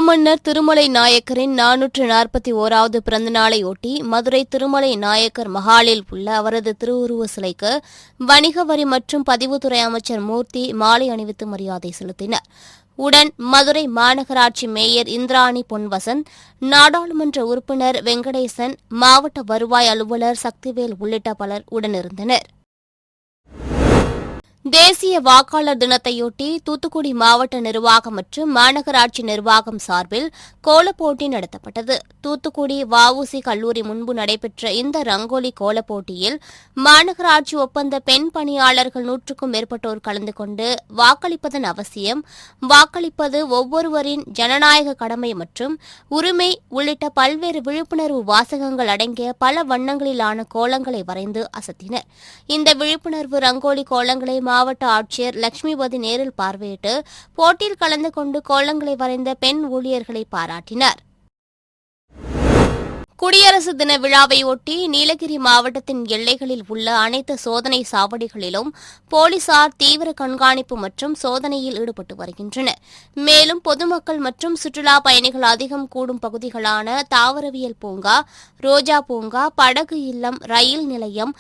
மாமன்னர் திருமலை நாயக்கரின் 441வது பிறந்தநாளையொட்டி மதுரை திருமலை நாயக்கர் மஹாலில் உள்ள அவரது திருவுருவ சிலைக்கு வணிக வரி மற்றும் பதிவுத்துறை அமைச்சர் மூர்த்தி மாலை அணிவித்து மரியாதை செலுத்தினார். உடன் மதுரை மாநகராட்சி மேயர் இந்திராணி பொன்வசந்த், நாடாளுமன்ற உறுப்பினர் வெங்கடேசன், மாவட்ட வருவாய் அலுவலர் சக்திவேல் உள்ளிட்ட பலர் உடனிருந்தனர். தேசிய வாக்காளர் தினத்தையொட்டி தூத்துக்குடி மாவட்ட நிர்வாகம் மற்றும் மாநகராட்சி நிர்வாகம் சார்பில் கோலப்போட்டி நடத்தப்பட்டது. தூத்துக்குடி வ.உ.சி. கல்லூரி முன்பு நடைபெற்ற இந்த ரங்கோலி கோலப்போட்டியில் மாநகராட்சி ஒப்பந்த பெண் பணியாளர்கள் 100க்கும் மேற்பட்டோர் கலந்து கொண்டு வாக்களிப்பதன் அவசியம், வாக்களிப்பது ஒவ்வொருவரின் ஜனநாயக கடமை மற்றும் உரிமை உள்ளிட்ட பல்வேறு விழிப்புணர்வு வாசகங்கள் அடங்கிய பல வண்ணங்களிலான கோலங்களை வரைந்து அசத்தினர். இந்த விழிப்புணர்வு ரங்கோலி கோலங்களை மாவட்ட ஆட்சியர் லட்சுமிபதி நேரில் பார்வையிட்டு போட்டியில் கலந்து கொண்டு கோலங்களை வரைந்த பெண் ஊழியர்களை பாராட்டினார். குடியரசு தின விழாவையொட்டி நீலகிரி மாவட்டத்தின் எல்லைகளில் உள்ள அனைத்து சோதனை சாவடிகளிலும் போலீசார் தீவிர கண்காணிப்பு மற்றும் சோதனையில் ஈடுபட்டு வருகின்றனர். மேலும் பொதுமக்கள் மற்றும் சுற்றுலா பயணிகள் அதிகம் கூடும் பகுதிகளான தாவரவியல் பூங்கா, ரோஜா பூங்கா, படகு இல்லம், ரயில் நிலையம்,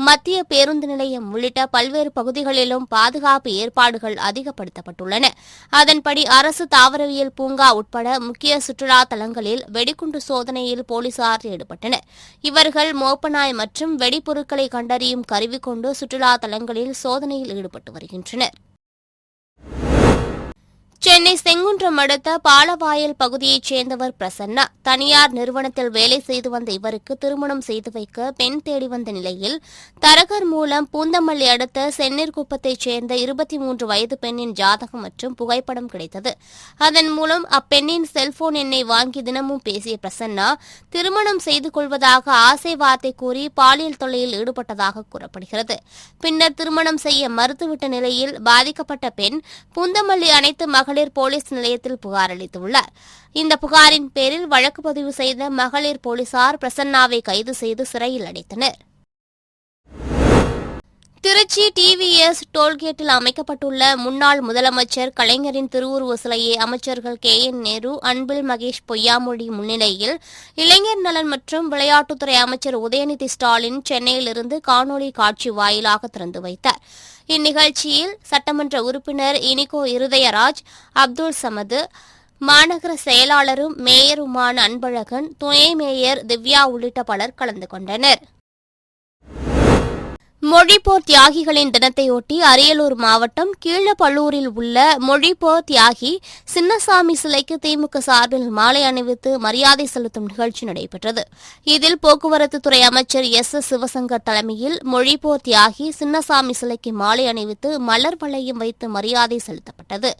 மத்திய பேருந்து நிலையம் உள்ளிட்ட பல்வேறு பகுதிகளிலும் பாதுகாப்பு ஏற்பாடுகள் அதிகப்படுத்தப்பட்டுள்ளன. அதன்படி அரசு தாவரவியல் பூங்கா உட்பட முக்கிய சுற்றுலா தலங்களில் வெடிகுண்டு சோதனையில் போலீசார் ஈடுபட்டனர். இவர்கள் மோப்பநாய் மற்றும் வெடிபொருட்களை கண்டறியும் கருவி கொண்டு சுற்றுலா தலங்களில் சோதனையில் ஈடுபட்டு வருகின்றனர். சென்னை செங்குன்றம் அடுத்த பாலவாயல் பகுதியைச் சேர்ந்தவர் பிரசன்னா. தனியார் நிறுவனத்தில் வேலை செய்து வந்த இவருக்கு திருமணம் செய்து வைக்க பெண் தேடி வந்த நிலையில் தரகர் மூலம் பூந்தமல்லி அடுத்த செந்நீர்குப்பத்தைச் சேர்ந்த 23 வயது பெண்ணின் ஜாதகம் மற்றும் புகைப்படம் கிடைத்தது. அதன் மூலம் அப்பெண்ணின் செல்போன் எண்ணை வாங்கி தினமும் பேசிய பிரசன்னா திருமணம் செய்து கொள்வதாக ஆசை வார்த்தை கூறி பாலியல் தொல்லையில் ஈடுபட்டதாக கூறப்படுகிறது. பின்னர் திருமணம் செய்ய மறுத்துவிட்ட நிலையில் பாதிக்கப்பட்ட பெண் பூந்தமல்லி அனைத்து மகளிர் போலீஸ் நிலையத்தில் புகார் அளித்துள்ளார். இந்த புகாரின் பேரில் வழக்கு பதிவு செய்த மகளிர் போலீசார் பிரசன்னாவை கைது செய்து சிறையில் அடைத்தனர். திருச்சி டிவிஎஸ் டோல்கேட்டில் அமைக்கப்பட்டுள்ள முன்னாள் முதலமைச்சர் கலைஞரின் திருவுருவ சிலையை அமைச்சர்கள் கே.என். நேரு, அன்பில் மகேஷ் பொய்யாமொழி முன்னிலையில் இளைஞர் நலன் மற்றும் விளையாட்டுத்துறை அமைச்சர் உதயநிதி ஸ்டாலின் சென்னையிலிருந்து காணொலி காட்சி வாயிலாக திறந்து வைத்தார். இந்நிகழ்ச்சியில் சட்டமன்ற உறுப்பினர் இனிகோ இருதயராஜ், அப்துல் சமது, மாநகர செயலாளரும் மேயருமான அன்பழகன், துணை மேயர் திவ்யா உள்ளிட்ட பலர் கலந்து கொண்டனர். மொழிப்போர் தியாகிகளின் தினத்தையொட்டி அரியலூர் மாவட்டம் கீழப்பள்ளூரில் உள்ள மொழிப்போர் தியாகி சின்னசாமி சிலைக்கு திமுக சார்பில் மாலை அணிவித்து மரியாதை செலுத்தும் நிகழ்ச்சி நடைபெற்றது. இதில் போக்குவரத்துத்துறை அமைச்சர் எஸ். சிவசங்கர் தலைமையில் மொழிப்போர் தியாகி சின்னசாமி சிலைக்கு மாலை அணிவித்து மலர் வளையம் வைத்து மரியாதை செலுத்தப்பட்டது.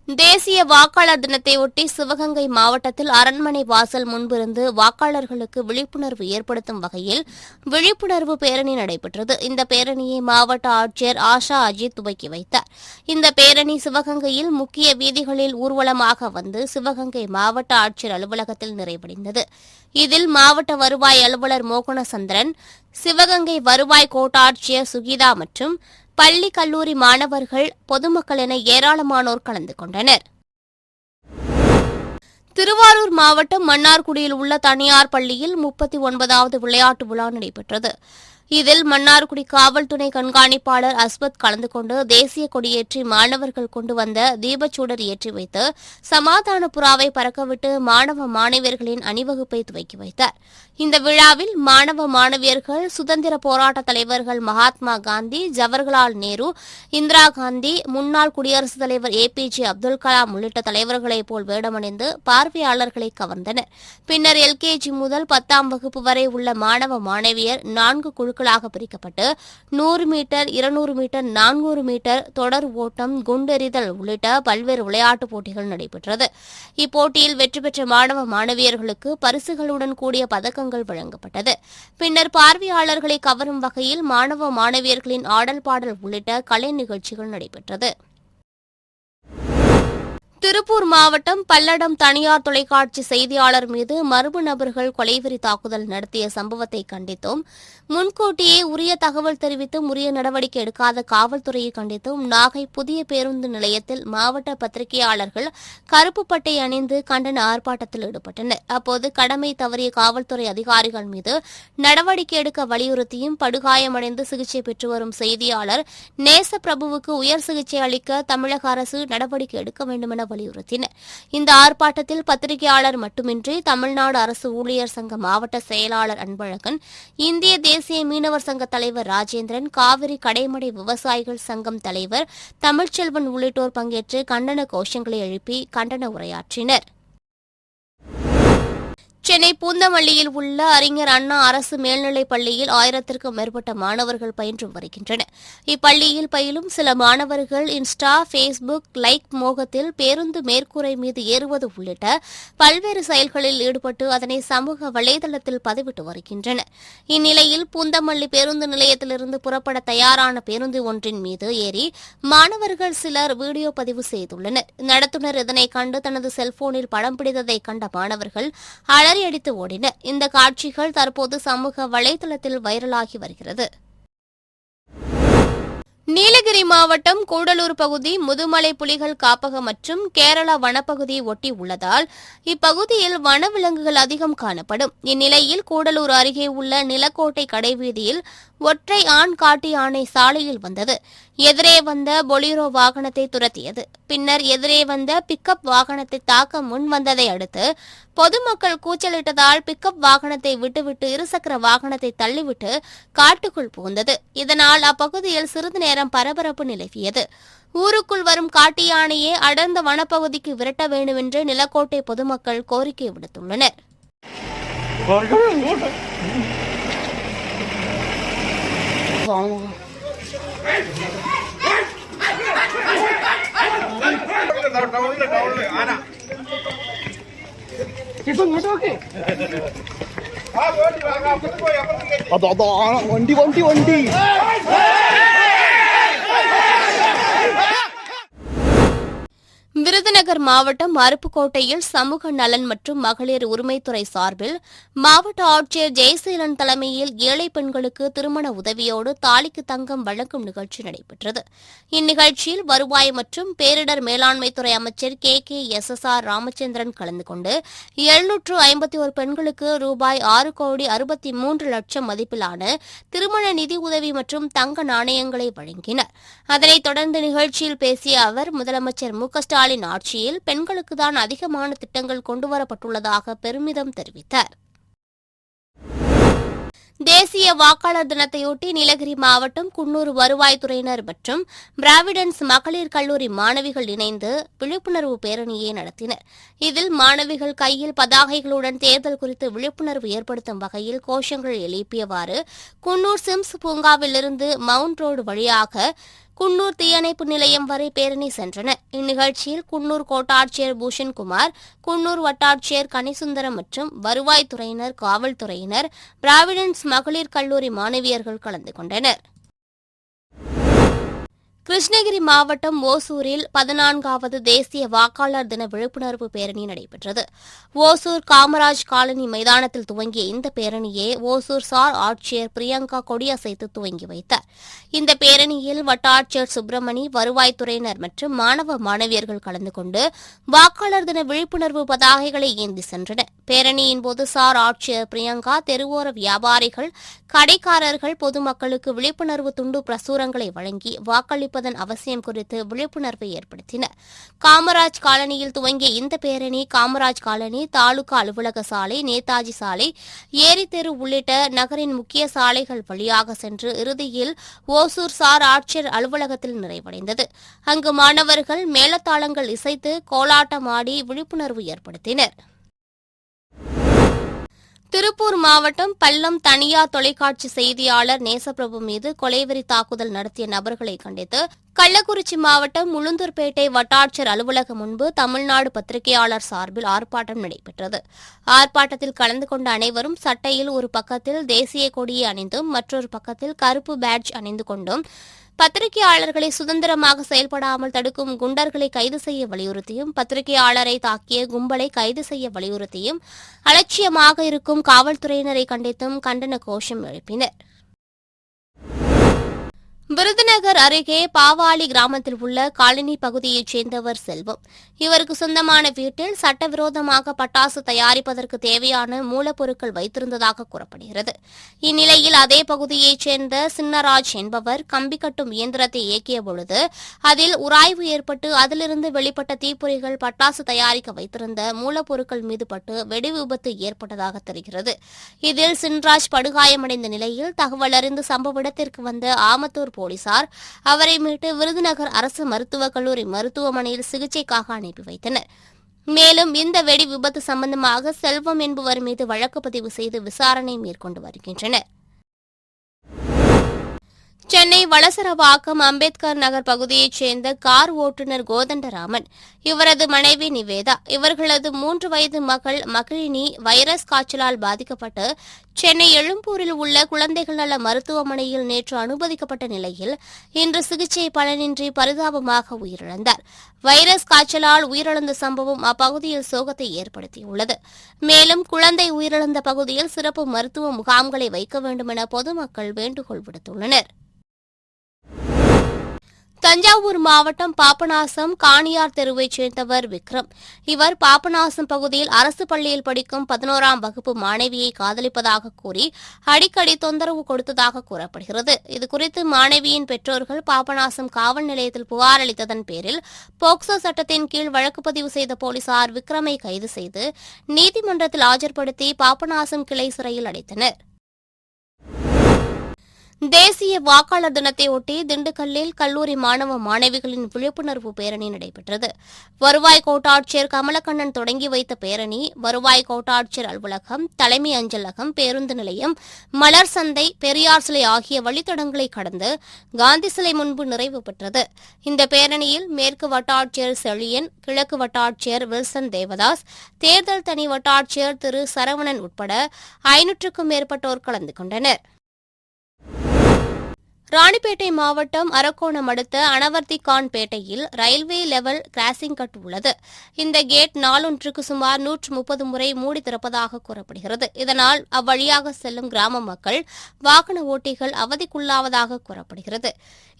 தேசிய வாக்காளர் தினத்தையொட்டி சிவகங்கை மாவட்டத்தில் அரண்மனை வாசல் முன்பிருந்து வாக்காளர்களுக்கு விழிப்புணர்வு ஏற்படுத்தும் வகையில் விழிப்புணர்வு பேரணி நடைபெற்றது. இந்த பேரணியை மாவட்ட ஆட்சியர் ஆஷா அஜித் துவக்கி வைத்தார். இந்த பேரணி சிவகங்கையில் முக்கிய வீதிகளில் ஊர்வலமாக வந்து சிவகங்கை மாவட்ட ஆட்சியர் அலுவலகத்தில் நிறைவடைந்தது. இதில் மாவட்ட வருவாய் அலுவலர் மோகனசந்திரன், சிவகங்கை வருவாய் கோட்டாட்சியர் சுகிதா மற்றும் பள்ளி கல்லூரி மாணவர்கள், பொதுமக்கள் என ஏராளமானோர் கலந்து கொண்டனர். திருவாரூர் மாவட்டம் மன்னார்குடியில் உள்ள தனியார் பள்ளியில் 39வது விளையாட்டு விழா நடைபெற்றது. இதில் மன்னார்குடி காவல் துணை கண்காணிப்பாளர் அஸ்வத் கலந்து கொண்டு தேசிய கொடியேற்றி மாணவர்கள் கொண்டு வந்த தீபச்சூடர் ஏற்றி வைத்து சமாதான புறாவை பறக்கவிட்டு மாணவ மாணவியர்களின் அணிவகுப்பை துவக்கி வைத்தார். இந்த விழாவில் மாணவ மாணவியர்கள் சுதந்திர போராட்ட தலைவர்கள் மகாத்மா காந்தி, ஜவஹர்லால் நேரு, இந்திரா காந்தி, முன்னாள் குடியரசுத் தலைவர் ஏ.பி.ஜே. அப்துல் கலாம் உள்ளிட்ட தலைவர்களைப் போல் வேடமணிந்து பார்வையாளர்களை கவர்ந்தனர். பின்னர் எல்கேஜி முதல் 10ஆம் வகுப்பு வரை உள்ள மாணவ மாணவியர் 4 குழுக்களாக பிரிக்கப்பட்டு 100 மீட்டர், 200 மீட்டர், 400 மீட்டர் தொடர் ஓட்டம், குண்டெறிதல் உள்ளிட்ட பல்வேறு விளையாட்டுப் போட்டிகள் நடைபெற்றது. இப்போட்டியில் வெற்றி பெற்ற மாணவ மாணவியர்களுக்கு பரிசுகளுடன் கூடிய பதக்கங்கள் வழங்கப்பட்டது. பின்னர் பார்வையாளர்களை கவரும் வகையில் மாணவ மாணவியர்களின் ஆடல் பாடல் உள்ளிட்ட கலை நிகழ்ச்சிகள் நடைபெற்றது. திருப்பூர் மாவட்டம் பல்லடம் தனியார் தொலைக்காட்சி செய்தியாளர் மீது மர்ம நபர்கள் கொலைவெறி தாக்குதல் நடத்திய சம்பவத்தை கண்டித்தும் முன்கூட்டியே உரிய தகவல் தெரிவித்தும் உரிய நடவடிக்கை எடுக்காத காவல்துறையை கண்டித்தும் நாகை புதிய பேருந்து நிலையத்தில் மாவட்ட பத்திரிகையாளர்கள் கருப்பு பட்டை அணிந்து கண்டன ஆர்ப்பாட்டத்தில் ஈடுபட்டனர். அப்போது கடமை தவறிய காவல்துறை அதிகாரிகள் மீது நடவடிக்கை எடுக்க வலியுறுத்தியும் படுகாயமடைந்து சிகிச்சை பெற்று வரும் செய்தியாளர் நேசப்பிரபுவுக்கு உயர் சிகிச்சை அளிக்க தமிழக அரசு நடவடிக்கை எடுக்க வேண்டும் என வலியுறுத்தினர். இந்த ஆர்ப்பாட்டத்தில் பத்திரிகையாளர் மட்டுமின்றி தமிழ்நாடு அரசு ஊழியர் சங்க மாவட்ட செயலாளர் அன்பழகன், இந்திய தேசிய மீனவர் சங்க தலைவர் ராஜேந்திரன், காவிரி கடைமடை விவசாயிகள் சங்கம் தலைவர் தமிழ்ச்செல்வன் உள்ளிட்டோர் பங்கேற்று கண்டன கோஷங்களை எழுப்பி கண்டன உரையாற்றினர். சென்னை பூந்தமல்லியில் உள்ள அறிஞர் அண்ணா அரசு மேல்நிலைப் பள்ளியில் 1000க்கும் மேற்பட்ட மாணவர்கள் பயின்று வருகின்றனர். இப்பள்ளியில் பயிலும் சில மாணவர்கள் இன்ஸ்டா, பேஸ்புக் லைக் மோகத்தில் பேருந்து மேற்கூரை மீது ஏறுவது உள்ளிட்ட பல்வேறு செயல்களில் ஈடுபட்டு அதனை சமூக வலைதளத்தில் பதிவிட்டு வருகின்றனர். இந்நிலையில் பூந்தமல்லி பேருந்து நிலையத்திலிருந்து புறப்பட தயாரான பேருந்து ஒன்றின் மீது ஏறி மாணவர்கள் சிலர் வீடியோ பதிவு செய்துள்ளனர். நடத்துனர் இதனை கண்டு தனது செல்போனில் படம் பிடித்ததை கண்ட மாணவர்கள் அடித்து ஓடினர். இந்த காட்சிகள் தற்போது சமூக வலைதளத்தில் வைரலாகி வருகிறது. நீலகிரி மாவட்டம் கூடலூர் பகுதி முதுமலை புலிகள் காப்பகம் மற்றும் கேரளா வனப்பகுதியை ஒட்டி உள்ளதால் இப்பகுதியில் வனவிலங்குகள் அதிகம் காணப்படும். இந்நிலையில் கூடலூர் அருகே உள்ள நிலக்கோட்டை கடைவீதியில் ஒற்றை ஆண் காட்டு யானை சாலையில் வந்தது. எதிரே வந்த பொலிரோ வாகனத்தை துரத்தியது. பின்னர் எதிரே வந்த பிக்கப் வாகனத்தை தாக்க முன் வந்ததை அடுத்து பொதுமக்கள் கூச்சலிட்டதால் பிக்கப் வாகனத்தை விட்டுவிட்டு இருசக்கர வாகனத்தை தள்ளிவிட்டு காட்டுக்குள் புகுந்தது. இதனால் அப்பகுதியில் சிறிது நேரம் பரபரப்பு நிலவியது. ஊருக்குள் வரும் காட்டு யானையை அடர்ந்த வனப்பகுதிக்கு விரட்ட வேண்டும் என்று நிலக்கோட்டை பொதுமக்கள் கோரிக்கை விடுத்துள்ளனர். வண்டி வண்டி வண்டி விருதுநகர் மாவட்டம் அருப்புக்கோட்டையில் சமூக நலன் மற்றும் மகளிர் உரிமைத்துறை சார்பில் மாவட்ட ஆட்சியர் ஜெயசீலன் தலைமையில் ஏழை பெண்களுக்கு திருமண உதவியோடு தாலிக்கு தங்கம் வழங்கும் நிகழ்ச்சி நடைபெற்றது. இந்நிகழ்ச்சியில் வருவாய் மற்றும் பேரிடர் மேலாண்மைத்துறை அமைச்சர் KKSSR ராமச்சந்திரன் கலந்து கொண்டு 751 பெண்களுக்கு ரூபாய் 6,63,00,000 மதிப்பிலான திருமண நிதி உதவி மற்றும் தங்க நாணயங்களை வழங்கினார். அதனைத் தொடர்ந்து நிகழ்ச்சியில் பேசிய அவர், முதலமைச்சர் ஸ்டாலின் ஆட்சியில் பெண்களுக்குதான் அதிகமான திட்டங்கள் கொண்டுவரப்பட்டுள்ளதாக பெருமிதம் தெரிவித்தார். தேசிய வாக்காளர் தினத்தையொட்டி நீலகிரி மாவட்டம் குன்னூர் வருவாய்த்துறையினர் மற்றும் பிராவிடன்ஸ் மகளிர் கல்லூரி மாணவிகள் இணைந்து விழிப்புணர்வு பேரணியை நடத்தினர். இதில் மாணவிகள் கையில் பதாகைகளுடன் தேர்தல் குறித்து விழிப்புணர்வு ஏற்படுத்தும் வகையில் கோஷங்கள் எழுப்பியவாறு குன்னூர் சிம்ஸ் பூங்காவிலிருந்து மவுண்ட் ரோடு வழியாக குன்னூர் தீயணைப்பு நிலையம் வரை பேரணி சென்றனர். இந்நிகழ்ச்சியில் குன்னூர் கோட்டாட்சியர் பூஷன்குமார், குன்னூர் வட்டாட்சியர் கனிசுந்தரம் மற்றும் வருவாய்த்துறையினர், காவல்துறையினர், பிராவிடன்ஸ் மகளிர் கல்லூரி மாணவியர்கள் கலந்து கொண்டனர். கிருஷ்ணகிரி மாவட்டம் ஓசூரில் 14வது தேசிய வாக்காளர் தின விழிப்புணர்வு பேரணி நடைபெற்றது. ஓசூர் காமராஜ் காலனி மைதானத்தில் துவங்கிய இந்த பேரணியை ஓசூர் சார் ஆட்சியர் பிரியங்கா கொடியசைத்து துவங்கி வைத்தார். இந்த பேரணியில் வட்டாட்சியர் சுப்பிரமணி, வருவாய்த்துறையினர் மற்றும் மாணவ மாணவியர்கள் கலந்து கொண்டு வாக்காளர் தின விழிப்புணர்வு பதாகைகளை ஏந்தி சென்றனர். பேரணியின் போது சார் ஆட்சியர் பிரியங்கா தெருவோர வியாபாரிகள், கடைக்காரர்கள், பொதுமக்களுக்கு விழிப்புணர்வு துண்டு பிரசுரங்களை வழங்கி வாக்களிப்பதன் அவசியம் குறித்து விழிப்புணர்வை ஏற்படுத்தினர். காமராஜ் காலனியில் துவங்கிய இந்த பேரணி காமராஜ் காலனி, தாலுகா அலுவலக சாலை, நேதாஜி சாலை, ஏரி தெரு உள்ளிட்ட நகரின் முக்கிய சாலைகள் வழியாக சென்று இறுதியில் ஓசூர் சார் ஆட்சியர் அலுவலகத்தில் நிறைவடைந்தது. அங்கு மாணவர்கள் மேளதாளங்கள் இசைத்து கோலாட்டமாடி விழிப்புணர்வு ஏற்படுத்தினர். திருப்பூர் மாவட்டம் பல்லம் தனியார் தொலைக்காட்சி செய்தியாளர் நேசப்பிரபு மீது கொலைவெறி தாக்குதல் நடத்திய நபர்களை கண்டித்து கள்ளக்குறிச்சி மாவட்டம் உளுந்தூர்பேட்டை வட்டாட்சியர் அலுவலகம் முன்பு தமிழ்நாடு பத்திரிகையாளர் சார்பில் ஆர்ப்பாட்டம் நடைபெற்றது. ஆர்ப்பாட்டத்தில் கலந்து கொண்ட அனைவரும் சட்டையில் ஒரு பக்கத்தில் தேசிய கொடியை அணிந்தும் மற்றொரு பக்கத்தில் கருப்பு பேட்ஜ் அணிந்து கொண்டும் பத்திரிகையாளர்களை சுதந்திரமாக செயல்படாமல் தடுக்கும் குண்டர்களை கைது செய்ய வலியுறுத்தியும் பத்திரிகையாளரை தாக்கிய கும்பலை கைது செய்ய வலியுறுத்தியும் அலட்சியமாக இருக்கும் காவல்துறையினரை கண்டித்தும் கண்டன கோஷம் எழுப்பினர். விருதுநகர் அருகே பாவாளி கிராமத்தில் உள்ள காலனி பகுதியைச் சேர்ந்தவர் செல்வம். இவருக்கு சொந்தமான வீட்டில் சட்டவிரோதமாக பட்டாசு தயாரிப்பதற்கு தேவையான மூலப்பொருட்கள் வைத்திருந்ததாக கூறப்படுகிறது. இந்நிலையில் அதே பகுதியைச் சேர்ந்த சின்னராஜ் என்பவர் கம்பி கட்டும் இயந்திரத்தை இயக்கிய பொழுது அதில் உராய்வு ஏற்பட்டு அதிலிருந்து வெளிப்பட்ட தீப்பொறிகள் பட்டாசு தயாரிக்க வைத்திருந்த மூலப்பொருட்கள் மீது பட்டு வெடி விபத்து ஏற்பட்டதாக தெரிகிறது. இதில் சின்ராஜ் படுகாயமடைந்த நிலையில் தகவல் அறிந்து சம்பவ இடத்திற்கு வந்த ஆமத்தூர் போலீசார் அவரை மீட்டு விருதுநகர் அரசு மருத்துவக் கல்லூரி மருத்துவமனையில் சிகிச்சைக்காக அனுப்பி வைத்தனர். மேலும் இந்த வெடி விபத்து சம்பந்தமாக செல்வம் என்பவர் மீது வழக்கு பதிவு செய்து விசாரணை மேற்கொண்டு வருகின்றனர். சென்னை வளசரவாக்கம் அம்பேத்கர் நகர் பகுதியைச் சேர்ந்த கார் ஓட்டுநர் கோதண்டராமன், இவரது மனைவி நிவேதா, இவர்களது 3 வயது மகள் மகிழினி வைரஸ் காய்ச்சலால் பாதிக்கப்பட்டு சென்னை எழும்பூரில் உள்ள குழந்தைகள் நல மருத்துவமனையில் நேற்று அனுமதிக்கப்பட்ட நிலையில் இன்று சிகிச்சை பலனின்றி பரிதாபமாக உயிரிழந்தார். வைரஸ் காய்ச்சலால் உயிரிழந்த சம்பவம் அப்பகுதியில் சோகத்தை ஏற்படுத்தியுள்ளது. மேலும் குழந்தை உயிரிழந்த பகுதியில் சிறப்பு மருத்துவ முகாம்களை வைக்க வேண்டும் என பொதுமக்கள் வேண்டுகோள் விடுத்துள்ளனர். தஞ்சாவூர் மாவட்டம் பாபநாசம் காணியார் தெருவைச் சேர்ந்தவர் விக்ரம். இவர் பாபநாசம் பகுதியில் அரசு பள்ளியில் படிக்கும் 11ஆம் வகுப்பு மாணவியை காதலிப்பதாக கூறி அடிக்கடி தொந்தரவு கொடுத்ததாக கூறப்படுகிறது. இதுகுறித்து மாணவியின் பெற்றோர்கள் பாபநாசம் காவல் நிலையத்தில் புகார் அளித்ததன் பேரில் போக்சோ சட்டத்தின் கீழ் வழக்கு பதிவு செய்த போலீசார் விக்ரமை கைது செய்து நீதிமன்றத்தில் ஆஜர்படுத்தி பாபநாசம் கிளை சிறையில் அடைத்தனர். தேசிய வாக்காளர் தினத்தையொட்டி திண்டுக்கல்லில் கல்லூரி மாணவ மாணவிகளின் விழிப்புணர்வு பேரணி நடைபெற்றது. வருவாய் கோட்டாட்சியர் கமலக்கண்ணன் தொடங்கி வைத்த பேரணி வருவாய் கோட்டாட்சியர் அலுவலகம், தலைமை அஞ்சலகம், பேருந்து நிலையம், மலர் சந்தை, பெரியார் சிலை ஆகிய வழித்தடங்களை கடந்து காந்தி சிலை முன்பு நிறைவு பெற்றது. இந்த பேரணியில் மேற்கு வட்டாட்சியர் செழியன், கிழக்கு வட்டாட்சியர் வில்சன் தேவதாஸ், தேர்தல் தனி வட்டாட்சியர் திரு சரவணன் உட்பட 500க்கும் மேற்பட்டோர் கலந்து கொண்டனர். ராணிப்பேட்டை மாவட்டம் அரக்கோணம் அடுத்த அனவர்த்திகான் பேட்டையில் ரயில்வே லெவல் கிராசிங் கட் உள்ளது. இந்த கேட் நாளொன்றுக்கு சுமார் 130 முறை மூடி திறப்பதாக கூறப்படுகிறது. இதனால் அவ்வழியாக செல்லும் கிராம மக்கள், வாகன ஓட்டிகள் அவதிக்குள்ளாவதாக கூறப்படுகிறது.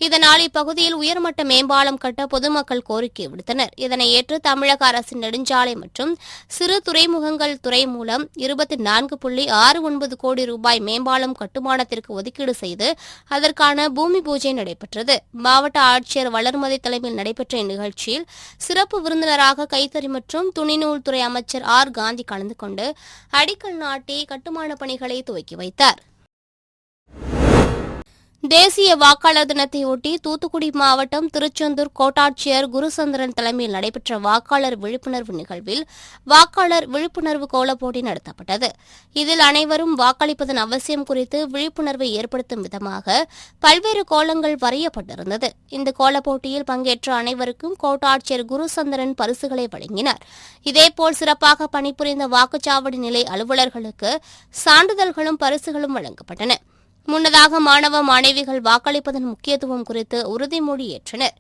இதனால் இப்பகுதியில் உயர்மட்ட மேம்பாலம் கட்ட பொதுமக்கள் கோரிக்கை விடுத்தனர். இதனை ஏற்று தமிழக அரசின் நெடுஞ்சாலை மற்றும் சிறு துறைமுகங்கள் துறை மூலம் 24.69 கோடி ரூபாய் மேம்பாலம் கட்டுமானத்திற்கு ஒதுக்கீடு செய்து அதற்கான பூமி பூஜை நடைபெற்றது. மாவட்ட ஆட்சியர் வளர்மதி தலைமையில் நடைபெற்ற இந்நிகழ்ச்சியில் சிறப்பு விருந்தினராக கைத்தறி மற்றும் துணிநூல் துறை அமைச்சர் ஆர் காந்தி கலந்து கொண்டு அடிக்கல் நாட்டி கட்டுமான பணிகளை துவக்கி வைத்தார். தேசிய வாக்காளர் தினத்தையொட்டி தூத்துக்குடி மாவட்டம் திருச்செந்தூர் கோட்டாட்சியர் குருசந்திரன் தலைமையில் நடைபெற்ற வாக்காளர் விழிப்புணர்வு நிகழ்வில் வாக்காளர் விழிப்புணர்வு கோலப்போட்டி நடத்தப்பட்டது. இதில் அனைவரும் வாக்களிப்பதன் அவசியம் குறித்து விழிப்புணர்வை ஏற்படுத்தும் விதமாக பல்வேறு கோலங்கள் வரையப்பட்டிருந்தது. இந்த கோலப்போட்டியில் பங்கேற்ற அனைவருக்கும் கோட்டாட்சியர் குருசந்திரன் பரிசுகளை வழங்கினார். இதேபோல் சிறப்பாக பணிபுரிந்த வாக்குச்சாவடி நிலை அலுவலர்களுக்கு சான்றிதழ்களும் பரிசுகளும் வழங்கப்பட்டன. முன்னதாக மாணவ மாணவிகள் வாக்களிப்பதன் முக்கியத்துவம் குறித்து உறுதிமொழி ஏற்றனர்.